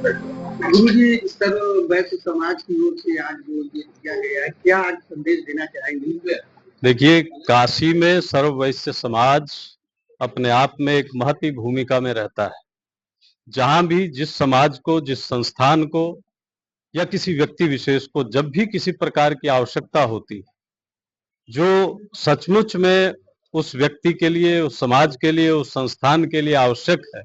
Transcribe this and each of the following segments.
गुरु जी, सर्व वैश्य समाज की ओर से आज जो ये किया गया है, क्या आज संदेश देना चाहेंगे? देखिए, काशी में सर्व वैश्य समाज अपने आप में एक महती भूमिका में रहता है। जहां भी जिस समाज को, जिस संस्थान को या किसी व्यक्ति विशेष को जब भी किसी प्रकार की आवश्यकता होती है, जो सचमुच में उस व्यक्ति के लिए, उस समाज के लिए, उस संस्थान के लिए आवश्यक है,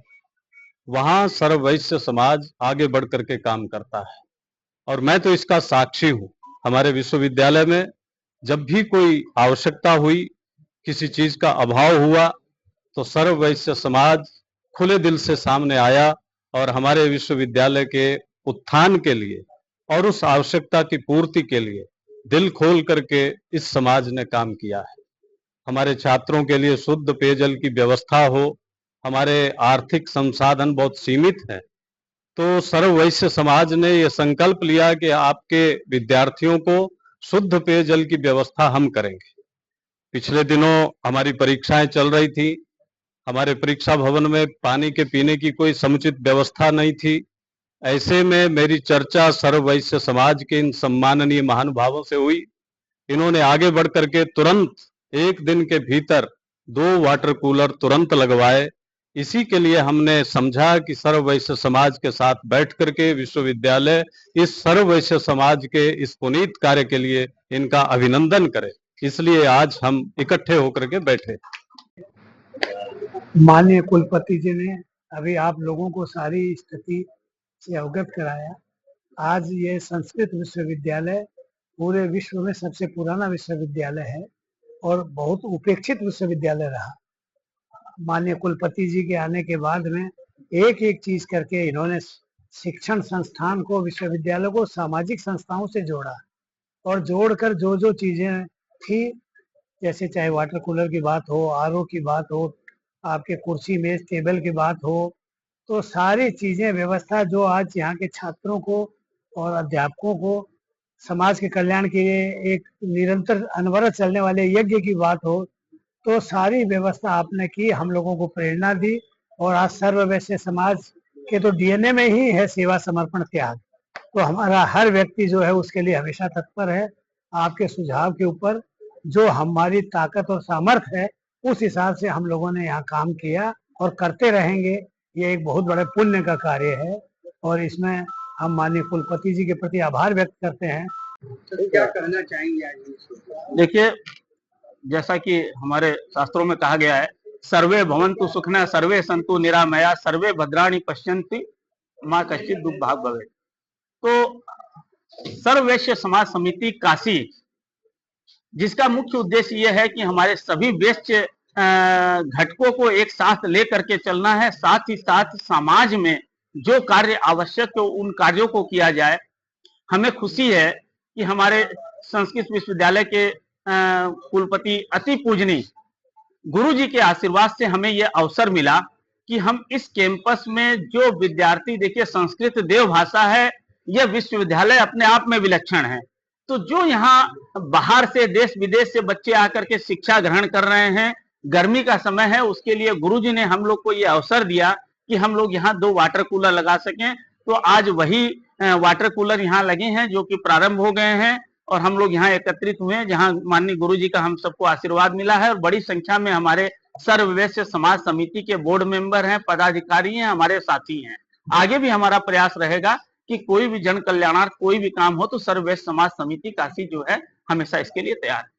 वहां सर्व वैश्य समाज आगे बढ़ करके काम करता है। और मैं तो इसका साक्षी हूं। हमारे विश्वविद्यालय में जब भी कोई आवश्यकता हुई, किसी चीज का अभाव हुआ, तो सर्व वैश्य समाज खुले दिल से सामने आया और हमारे विश्वविद्यालय के उत्थान के लिए और उस आवश्यकता की पूर्ति के लिए दिल खोल करके इस समाज ने काम किया है। हमारे छात्रों के लिए शुद्ध पेयजल की व्यवस्था हो, हमारे आर्थिक संसाधन बहुत सीमित हैं, तो सर्व वैश्य समाज ने यह संकल्प लिया कि आपके विद्यार्थियों को शुद्ध पेयजल की व्यवस्था हम करेंगे। पिछले दिनों हमारी परीक्षाएं चल रही थी। हमारे परीक्षा भवन में पानी के पीने की कोई समुचित व्यवस्था नहीं थी। ऐसे में मेरी चर्चा सर्व वैश्य समाज के इन सम्माननीय महानुभावों से हुई। इन्होंने आगे बढ़ करके तुरंत एक दिन के भीतर 2 वाटर कूलर तुरंत लगवाए। इसी के लिए हमने समझा कि सर्व वैश्य समाज के साथ बैठ करके विश्वविद्यालय इस सर्व वैश्य समाज के इस पुनीत कार्य के लिए इनका अभिनंदन करे। इसलिए आज हम इकट्ठे होकर के बैठे। माननीय कुलपति जी ने अभी आप लोगों को सारी स्थिति से अवगत कराया। आज ये संस्कृत विश्वविद्यालय पूरे विश्व में सबसे पुराना विश्वविद्यालय है और बहुत उपेक्षित विश्वविद्यालय रहा। माननीय कुलपति जी के आने के बाद में एक एक चीज करके इन्होंने शिक्षण संस्थान को, विश्वविद्यालय को सामाजिक संस्थाओं से जोड़ा और जोड़कर जो जो चीजें थी, जैसे चाहे वाटर कूलर की बात हो, आरओ की बात हो, आपके कुर्सी मेज टेबल की बात हो, तो सारी चीजें व्यवस्था जो आज यहाँ के छात्रों को और अध्यापकों को समाज के कल्याण के लिए एक निरंतर अनवरत चलने वाले यज्ञ की बात हो, तो सारी व्यवस्था आपने की, हम लोगों को प्रेरणा दी। और आज सर्व वैश्य समाज के तो डीएनए में ही है सेवा, समर्पण, त्याग। तो हमारा हर व्यक्ति जो है उसके लिए हमेशा तत्पर है। आपके सुझाव के ऊपर जो हमारी ताकत और सामर्थ्य है उस हिसाब से हम लोगों ने यहाँ काम किया और करते रहेंगे। ये एक बहुत बड़े पुण्य का कार्य है और इसमें हम माननीय कुलपति जी के प्रति आभार व्यक्त करते हैं। तो क्या कहना चाहेंगे आज? देखिए, जैसा कि हमारे शास्त्रों में कहा गया है, सर्वे भवन्तु सुखिनः सर्वे सन्तु निरामया सर्वे भद्राणि पश्यन्ति मा कश्चित् दुर्भाग् भवेत्। तो सर्व वैश्य समाज समिति काशी, जिसका मुख्य उद्देश्य यह है कि हमारे सभी वैश्य घटकों को एक साथ लेकर के चलना है, साथ ही साथ समाज में जो कार्य आवश्यक है उन कार्यों को किया जाए। हमें खुशी है कि हमारे संस्कृत विश्वविद्यालय के कुलपति अति पूजनीय गुरु जी के आशीर्वाद से हमें यह अवसर मिला कि हम इस कैंपस में जो विद्यार्थी, देखिए संस्कृत देव भाषा है, यह विश्वविद्यालय अपने आप में विलक्षण है। तो जो यहाँ बाहर से, देश विदेश से बच्चे आकर के शिक्षा ग्रहण कर रहे हैं, गर्मी का समय है, उसके लिए गुरुजी ने हम लोग को यह अवसर दिया कि हम लोग यहाँ 2 वाटर कूलर लगा सकें। तो आज वही वाटर कूलर यहाँ लगे हैं जो कि प्रारंभ हो गए हैं और हम लोग यहाँ एकत्रित हुए हैं, जहाँ माननीय गुरुजी का हम सबको आशीर्वाद मिला है। और बड़ी संख्या में हमारे सर्व वैश्य समाज समिति के बोर्ड मेंबर हैं, पदाधिकारी हैं, हमारे साथी हैं। आगे भी हमारा प्रयास रहेगा कि कोई भी जन कल्याणार्थ कोई भी काम हो तो सर्व वैश्य समाज समिति काशी जो है हमेशा इसके लिए तैयार है।